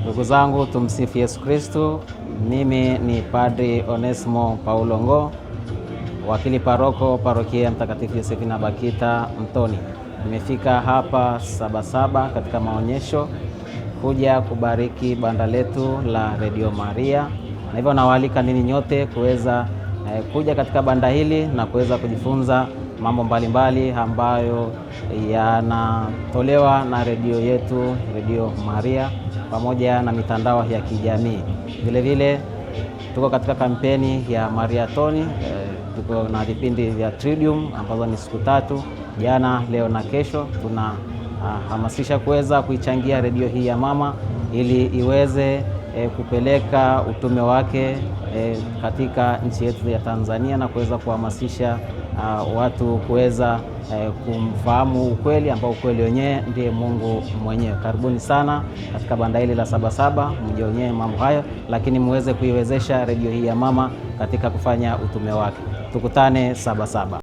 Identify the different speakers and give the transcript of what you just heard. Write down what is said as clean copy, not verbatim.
Speaker 1: Ndugu zangu, tumsifu Yesu Kristo. Mimi ni Padri Onesmo Paulo Ngo, wakili paroko parokia Mtakatifu Yosefina Bakita Mtoni. Nimefika hapa Sabasaba katika maonyesho kuja kubariki banda letu la Radio Maria, na hivyo nawaalika ninyi nyote kuweza kuja katika banda hili na kuweza kujifunza mambo mbalimbali ambayo yanatolewa na redio yetu, Radio Maria, pamoja na mitandao ya kijamii. Vile vile tuko katika kampeni ya Mariatoni, tuko na vipindi vya Tridium ambazo ni siku 3, jana, leo na kesho. Tunahamasisha kuweza kuichangia redio hii ya mama ili iweze kupeleka utume wake katika nchi yetu ya Tanzania na kuweza kuhamasisha watu kuweza kumfahamu ukweli ambao ukweli wenyewe ndiye Mungu mwenyewe. Karibuni sana katika banda hili la Sabasaba, mjionee mambo hayo, lakini muweze kuiwezesha redio hii ya mama katika kufanya utume wake. Tukutane Sabasaba.